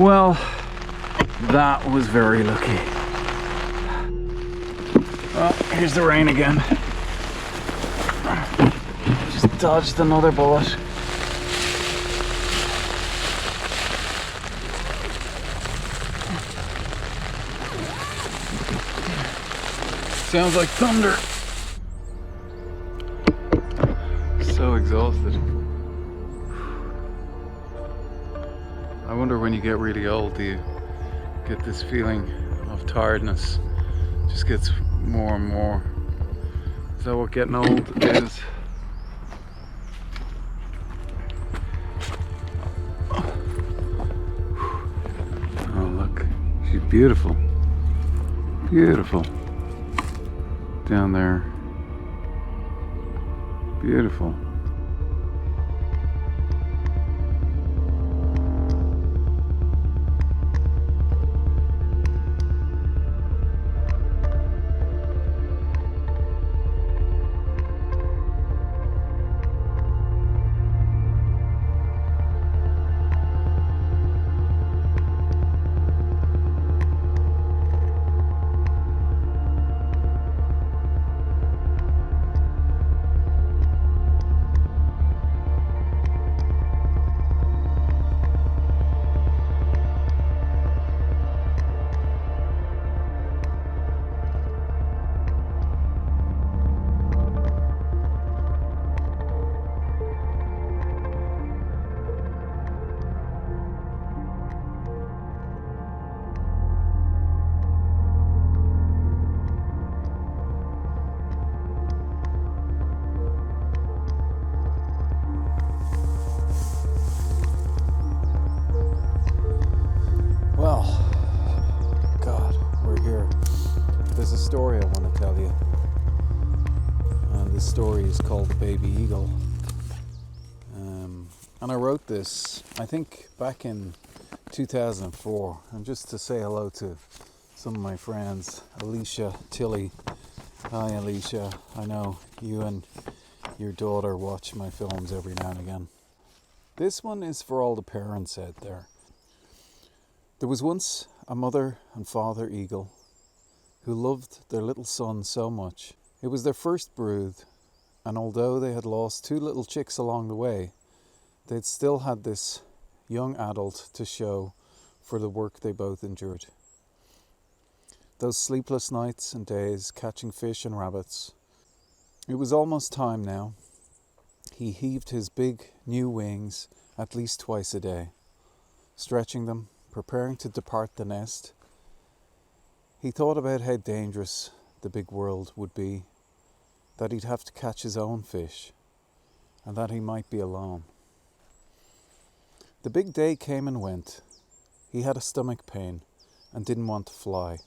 Well, that was very lucky. Well, here's the rain again. Just dodged another bullet. Sounds like thunder. So exhausted. I wonder when you get really old, do you get this feeling of tiredness? Just gets more and more. Is that what getting old is? Oh look, she's beautiful. Beautiful. Down there. Beautiful. Well, God, we're here. There's a story I want to tell you. And this story is called The Baby Eagle. And I wrote this, I think, back in 2004. And just to say hello to some of my friends, Alicia, Tilly. Hi, Alicia. I know you and your daughter watch my films every now and again. This one is for all the parents out there. There was once a mother and father eagle who loved their little son so much. It was their first brood, and although they had lost 2 little chicks along the way, they'd still had this young adult to show for the work they both endured. Those sleepless nights and days catching fish and rabbits. It was almost time now. He heaved his big new wings at least twice a day, stretching them, preparing to depart the nest. He thought about how dangerous the big world would be, that he'd have to catch his own fish, and that he might be alone. The big day came and went. He had a stomach pain and didn't want to fly.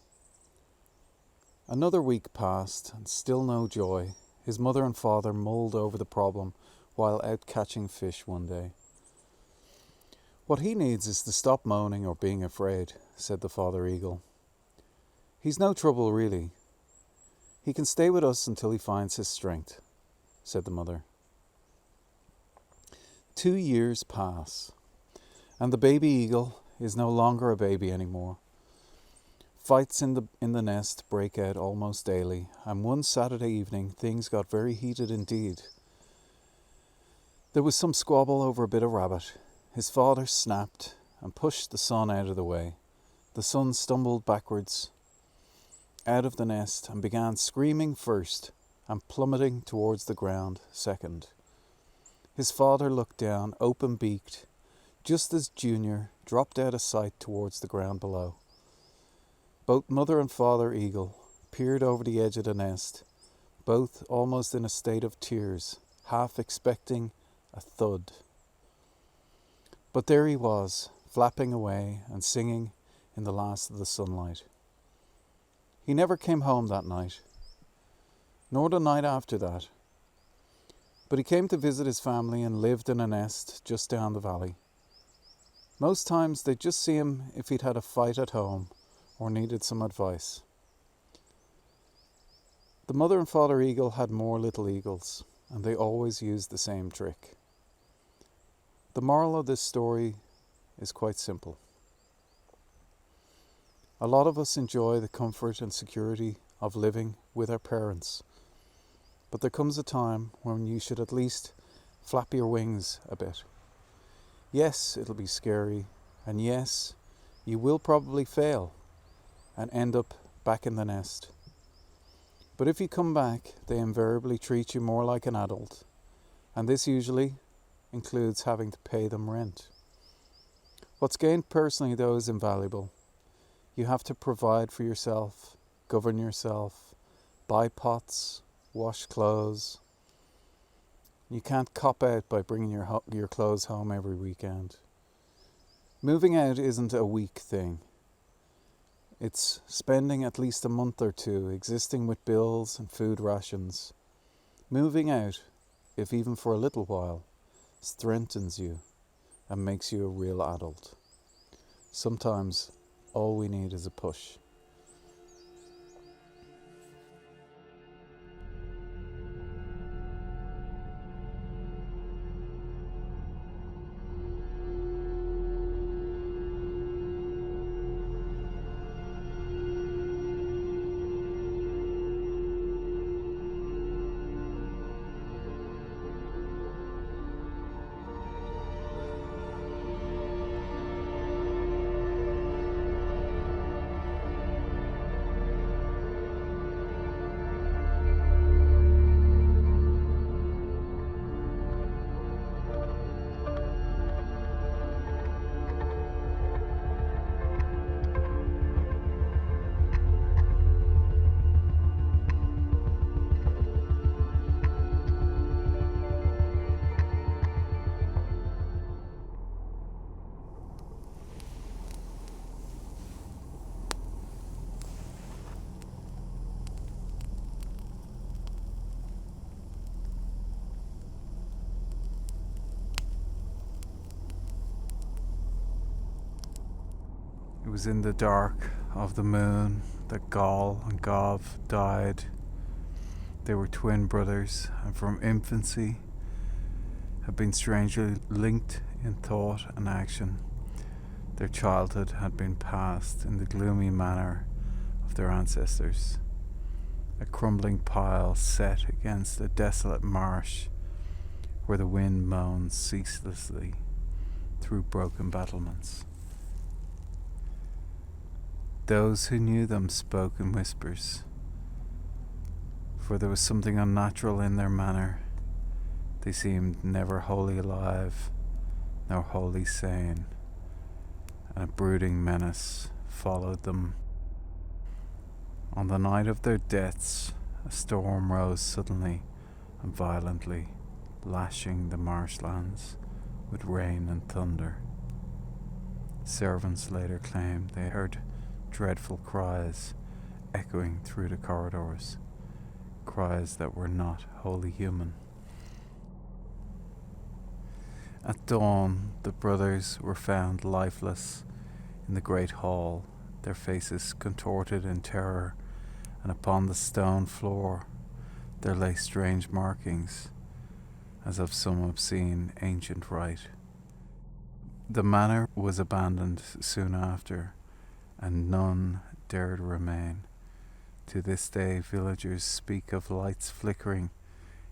Another week passed and still no joy. His mother and father mulled over the problem while out catching fish one day. What he needs is to stop moaning or being afraid, said the father eagle. He's no trouble really. He can stay with us until he finds his strength, said the mother. 2 years pass, and the baby eagle is no longer a baby anymore. Fights in the nest break out almost daily, and one Saturday evening things got very heated indeed. There was some squabble over a bit of rabbit. His father snapped and pushed the son out of the way. The son stumbled backwards out of the nest and began screaming first and plummeting towards the ground second. His father looked down, open-beaked, just as Junior dropped out of sight towards the ground below. Both mother and father eagle peered over the edge of the nest, both almost in a state of tears, half expecting a thud. But there he was, flapping away and singing in the last of the sunlight. He never came home that night, nor the night after that. But he came to visit his family and lived in a nest just down the valley. Most times they'd just see him if he'd had a fight at home or needed some advice. The mother and father eagle had more little eagles, and they always used the same trick. The moral of this story is quite simple. A lot of us enjoy the comfort and security of living with our parents, but there comes a time when you should at least flap your wings a bit. Yes, it'll be scary, and yes, you will probably fail and end up back in the nest. But if you come back, they invariably treat you more like an adult, and this usually includes having to pay them rent. What's gained personally, though, is invaluable. You have to provide for yourself, govern yourself, buy pots, wash clothes. You can't cop out by bringing your clothes home every weekend. Moving out isn't a week thing. It's spending at least a month or two existing with bills and food rations. Moving out, if even for a little while, strengthens you and makes you a real adult. Sometimes all we need is a push. It was in the dark of the moon that Gall and Gov died. They were twin brothers, and from infancy had been strangely linked in thought and action. Their childhood had been passed in the gloomy manner of their ancestors, a crumbling pile set against a desolate marsh where the wind moans ceaselessly through broken battlements. Those who knew them spoke in whispers, for there was something unnatural in their manner. They seemed never wholly alive, nor wholly sane, and a brooding menace followed them. On the night of their deaths, a storm rose suddenly and violently, lashing the marshlands with rain and thunder. Servants later claimed they heard dreadful cries echoing through the corridors, cries that were not wholly human. At dawn, the brothers were found lifeless in the great hall, their faces contorted in terror, and upon the stone floor there lay strange markings, as of some obscene ancient rite. The manor was abandoned soon after, and none dared remain. To this day, villagers speak of lights flickering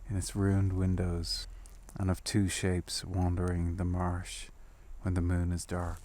in its ruined windows, and of two shapes wandering the marsh when the moon is dark.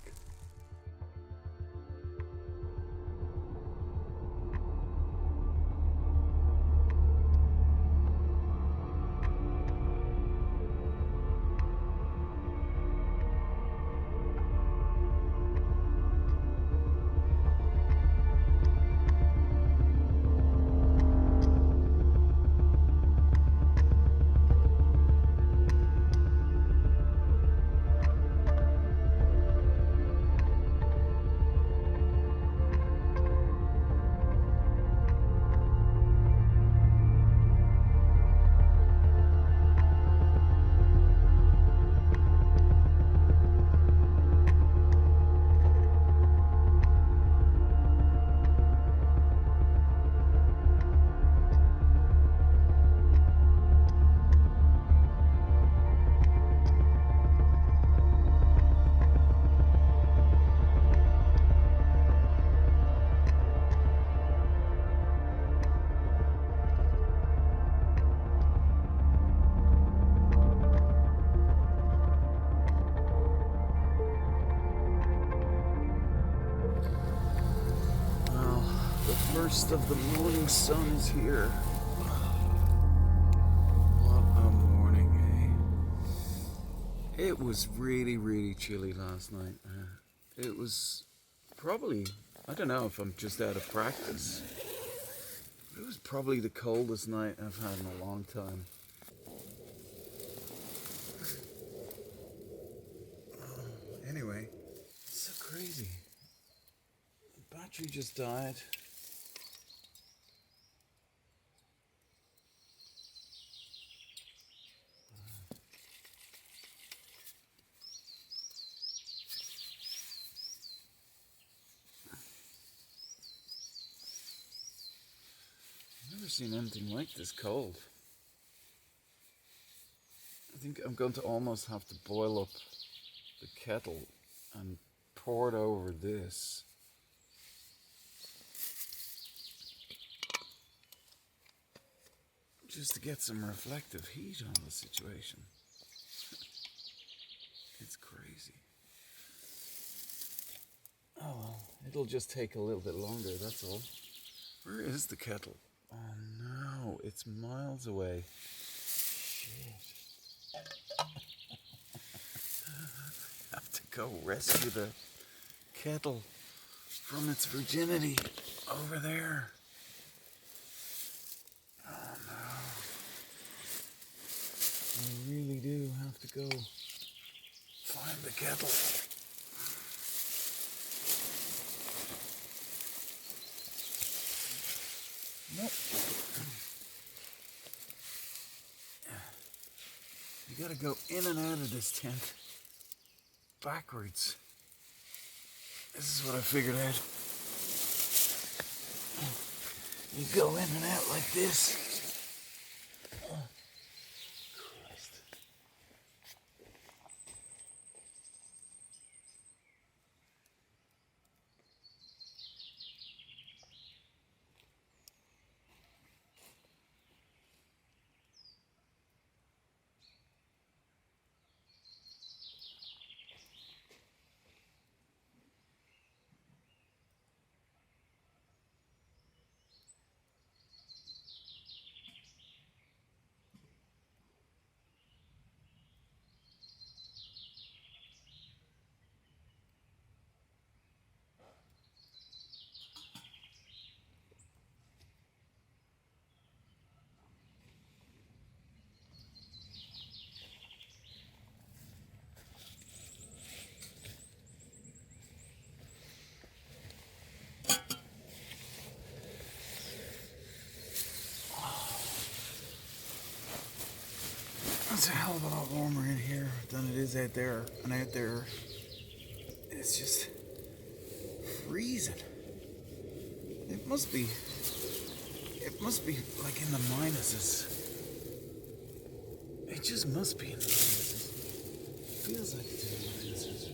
first of the morning sun is here. What a morning, eh? It was really, really chilly last night. It was probably, I don't know if I'm just out of practice. It was probably the coldest night I've had in a long time. Anyway, it's so crazy. The battery just died. I've never seen anything like this cold. I think I'm going to almost have to boil up the kettle and pour it over this. Just to get some reflective heat on the situation. It's crazy. Oh well, it'll just take a little bit longer, that's all. Where is the kettle? Oh no, it's miles away. Shit. I have to go rescue the kettle from its virginity over there. Oh no. I really do have to go find the kettle. Nope. You gotta go in and out of this tent backwards. This is what I figured out. You go in and out like this. Christ. It's a hell of a lot warmer in here than it is out there. And out there, it's just freezing. It must be like in the minuses. It just must be in the minuses. It feels like it's in the minuses.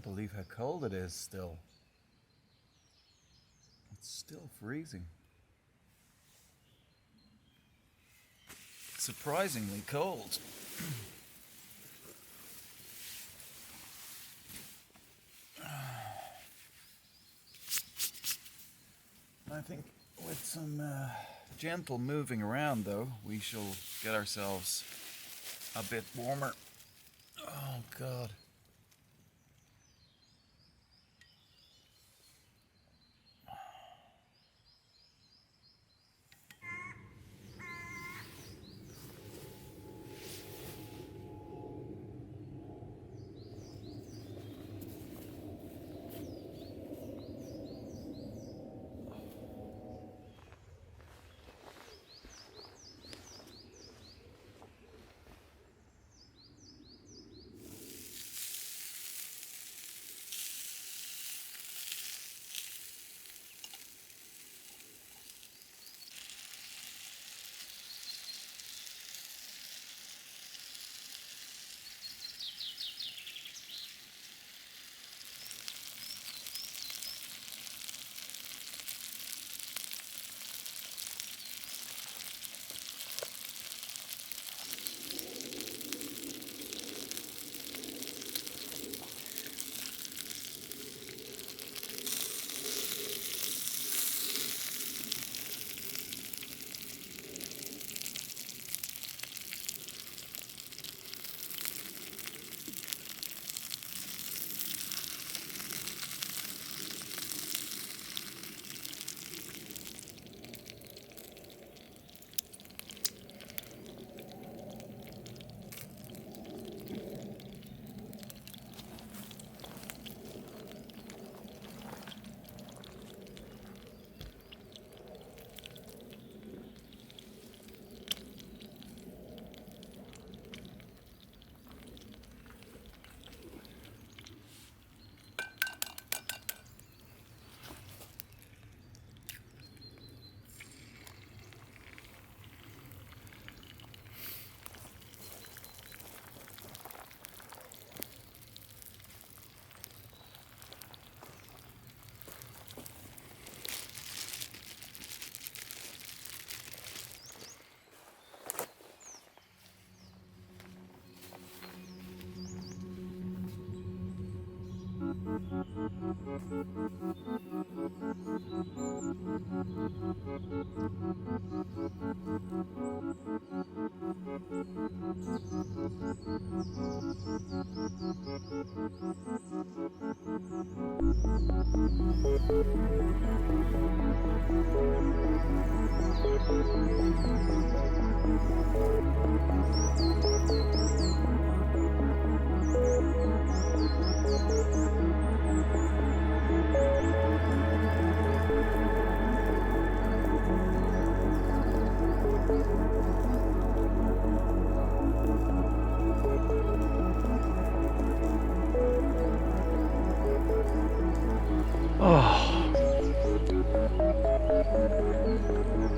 believe how cold it is still. It's still freezing. Surprisingly cold. I think with some gentle moving around though, we shall get ourselves a bit warmer. Oh God.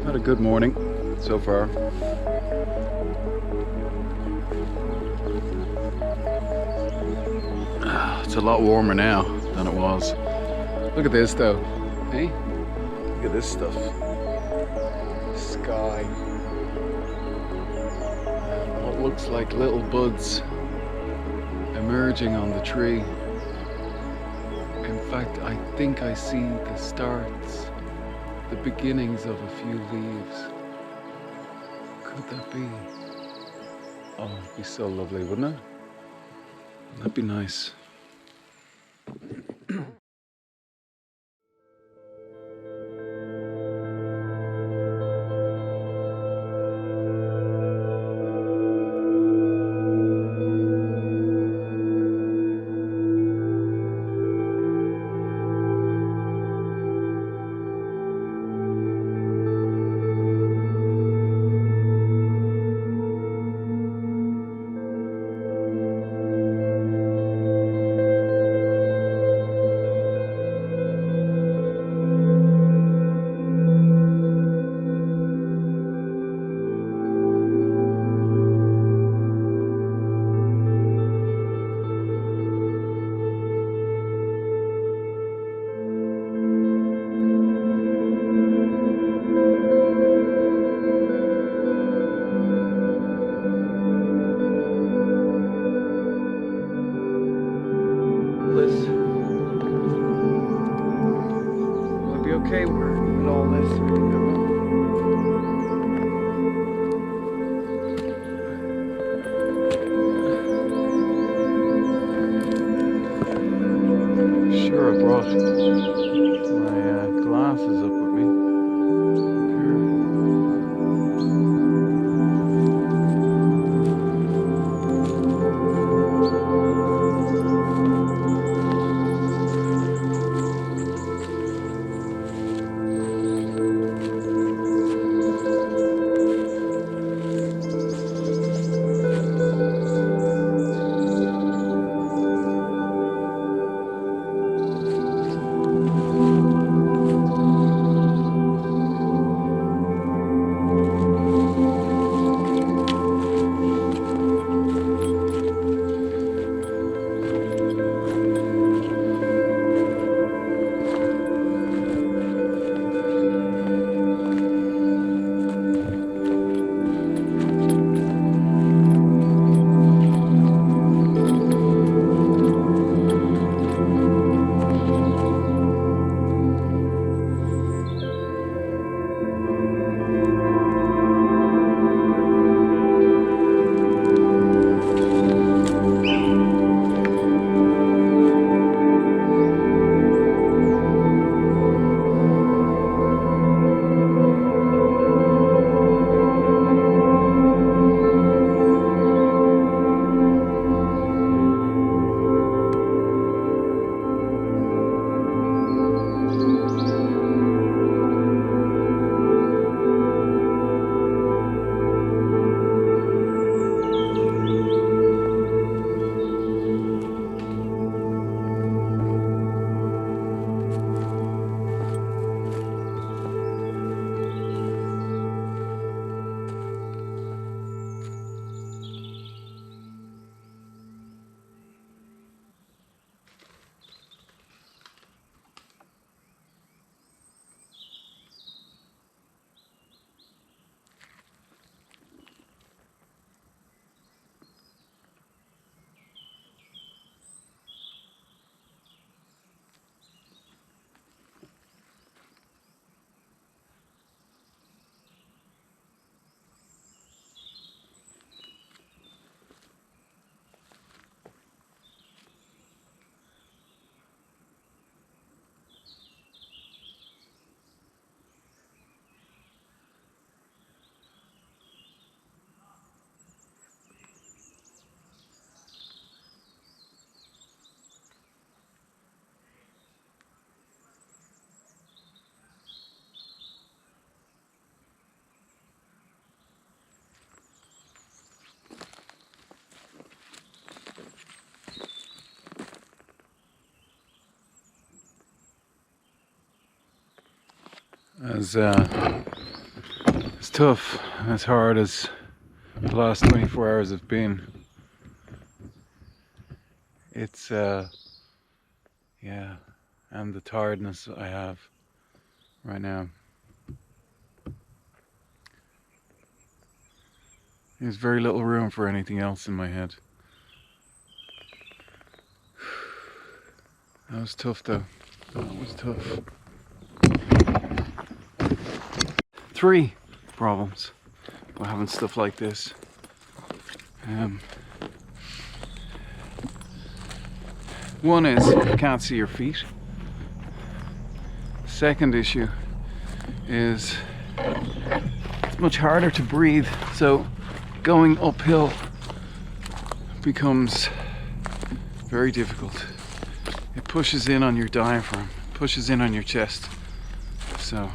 Had a good morning so far. It's a lot warmer now than it was. Look at this though, hey? Look at this stuff. Sky. And what looks like little buds emerging on the tree. In fact, I think I see the starts, the beginnings of a few leaves. Could that be? Oh, it'd be so lovely, wouldn't it? That'd be nice. I brought my glasses up with me. As tough, as hard as the last 24 hours have been, it's yeah, and the tiredness I have right now. There's very little room for anything else in my head. That was tough though. That was tough. 3 problems with having stuff like this. One is you can't see your feet. Second issue is it's much harder to breathe, so going uphill becomes very difficult. It pushes in on your diaphragm, pushes in on your chest. So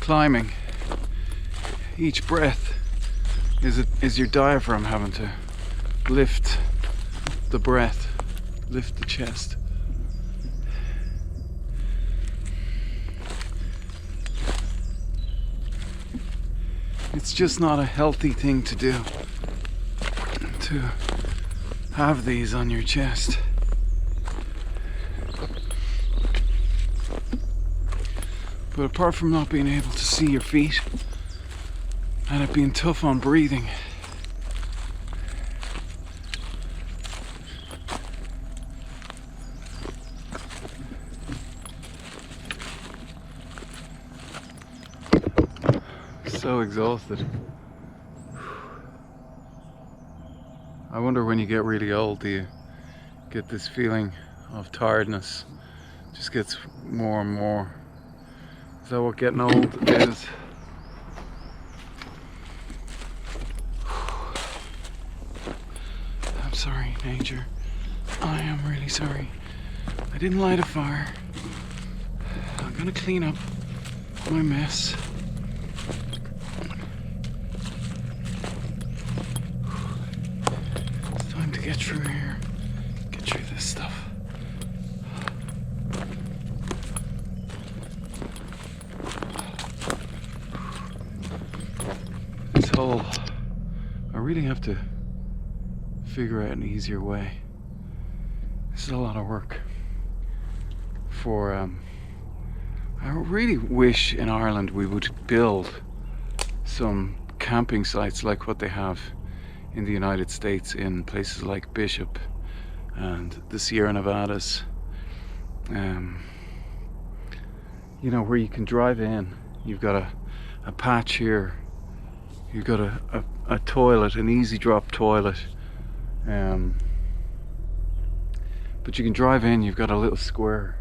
climbing, each breath is your diaphragm having to lift the breath, lift the chest. It's just not a healthy thing to do, to have these on your chest. But apart from not being able to see your feet and it being tough on breathing, so exhausted. I wonder when you get really old, do you get this feeling of tiredness Just gets more and more. Is that what getting old is? I'm sorry, nature. I am really sorry. I didn't light a fire. I'm gonna clean up my mess. It's time to get through here. Get through this stuff. This whole... I really have to figure out an easier way. This is a lot of work for I really wish in Ireland we would build some camping sites like what they have in the United States in places like Bishop and the Sierra Nevadas. You know, where you can drive in, you've got a patch here, you've got a toilet, an easy drop toilet, but you can drive in, you've got a little square,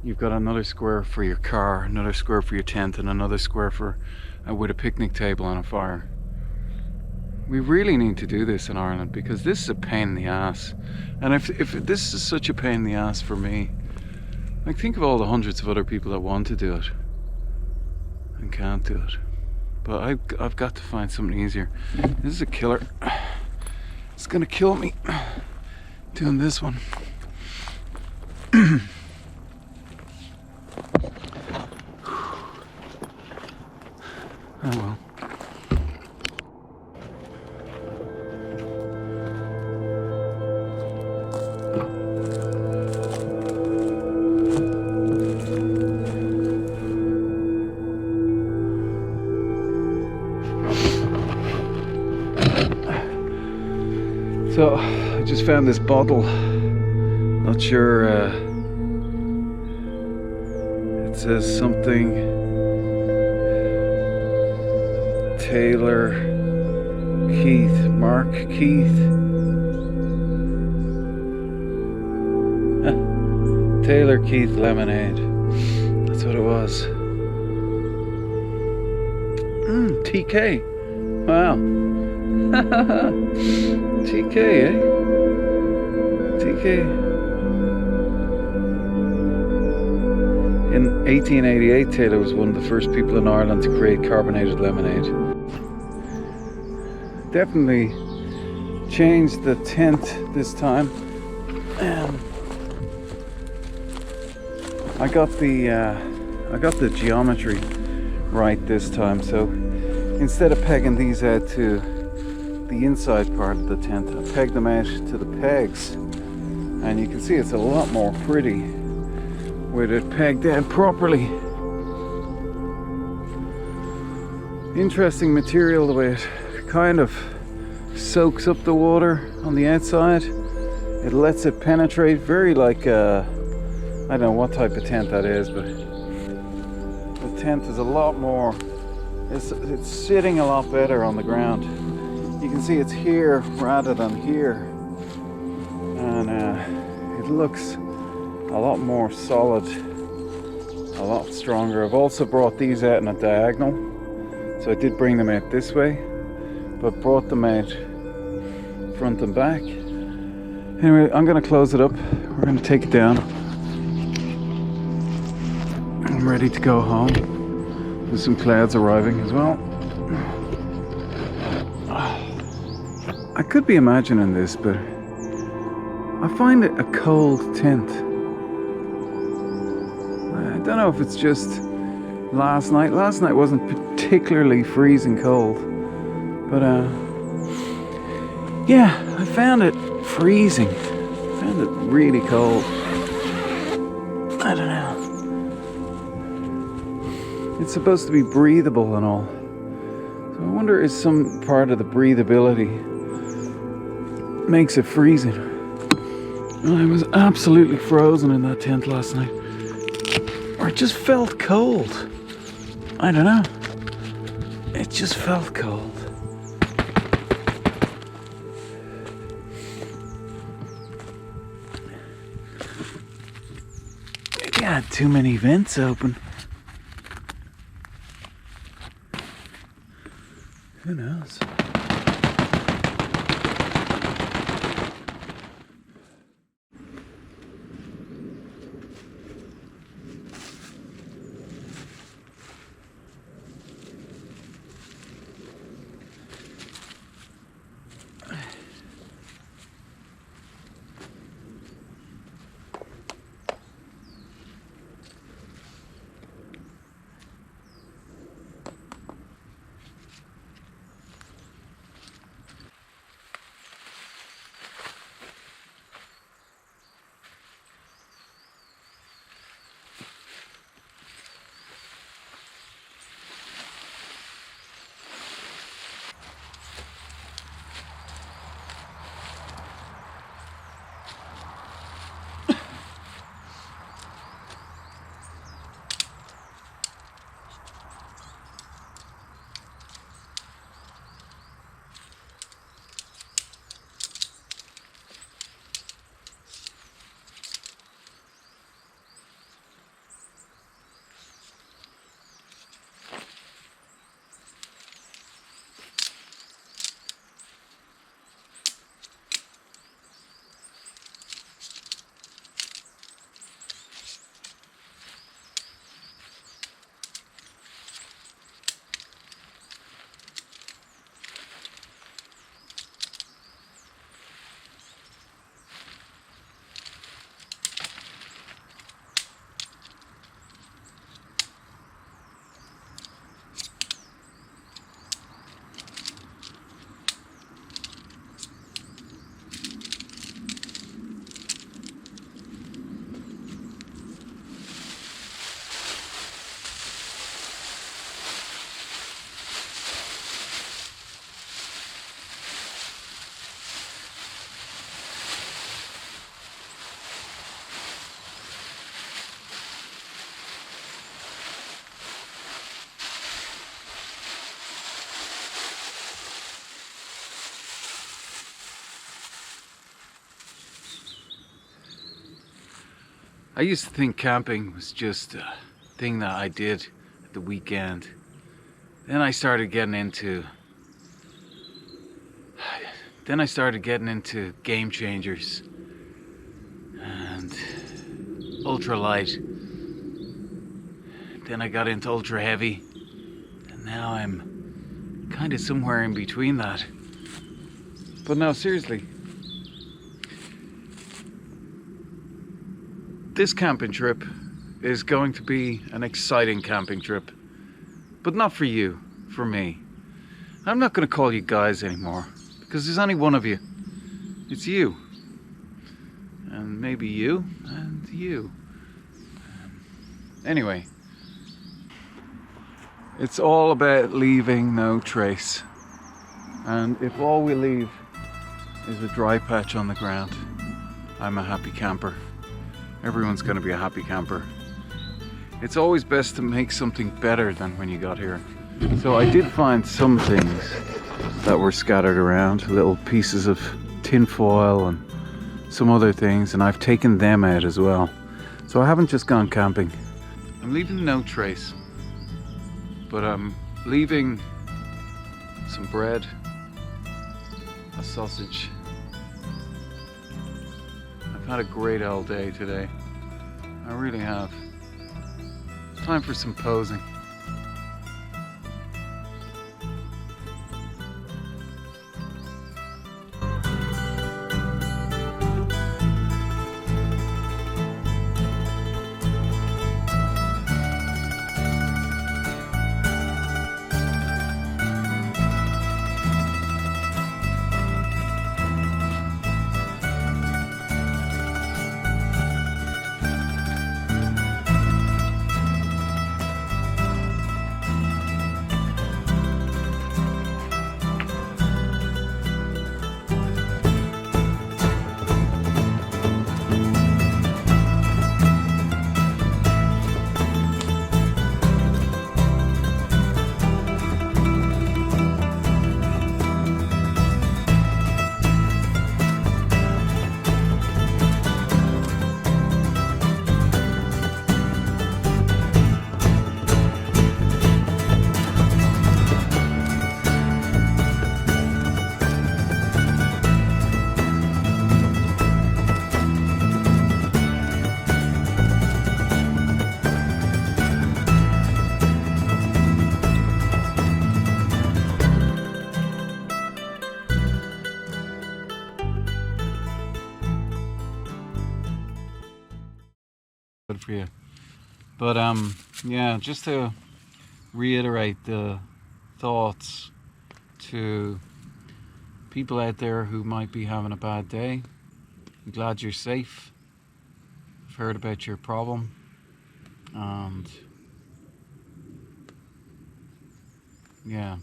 you've got another square for your car, another square for your tent, and another square for with a picnic table and a fire. We really need to do this in Ireland because this is a pain in the ass. And if this is such a pain in the ass for me, like, think of all the hundreds of other people that want to do it and can't do it. But I've got to find something easier. This is a killer. It's gonna kill me doing this one. Oh well. So I just found this bottle. Not sure. It says something. Taylor Keith, Mark Keith. Taylor Keith lemonade. That's what it was. TK. Wow. TK, eh? TK. In 1888, Taylor was one of the first people in Ireland to create carbonated lemonade. Definitely changed the tent this time. I got the geometry right this time, so instead of pegging these out to the inside part of the tent, I pegged them out to the pegs, and you can see it's a lot more pretty with it pegged down properly. Interesting material, the way it kind of soaks up the water on the outside. It lets it penetrate, very like I don't know what type of tent that is, but the tent is a lot more, it's sitting a lot better on the ground. You can see it's here rather than here, and it looks a lot more solid, a lot stronger. I've also brought these out in a diagonal, so I did bring them out this way, but brought them out front and back. Anyway, I'm going to close it up. We're going to take it down. I'm ready to go home. There's some clouds arriving as well. I could be imagining this, but I find it a cold tent. I don't know if it's just last night. Last night wasn't particularly freezing cold, but yeah, I found it freezing. I found it really cold. I don't know. It's supposed to be breathable and all. So I wonder if some part of the breathability makes it freezing. I was absolutely frozen in that tent last night. Or it just felt cold. I don't know. It just felt cold. had too many vents open. Who knows? I used to think camping was just a thing that I did at the weekend. Then I started getting into game changers and ultralight. Then I got into ultra heavy, and now I'm kind of somewhere in between that. But no, seriously, this camping trip is going to be an exciting camping trip, but not for you, for me. I'm not going to call you guys anymore, because there's only one of you. It's you. And maybe you, and you. Anyway, it's all about leaving no trace. And if all we leave is a dry patch on the ground, I'm a happy camper. Everyone's going to be a happy camper. It's always best to make something better than when you got here. So I did find some things that were scattered around, little pieces of tin foil and some other things, and I've taken them out as well. So I haven't just gone camping. I'm leaving no trace, but I'm leaving some bread, a sausage. I've had a great all day today. I really have. It's time for some posing. good for you. But yeah, just to reiterate the thoughts to people out there who might be having a bad day. I'm glad you're safe. I've heard about your problem, and yeah,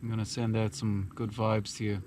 I'm gonna send out some good vibes to you.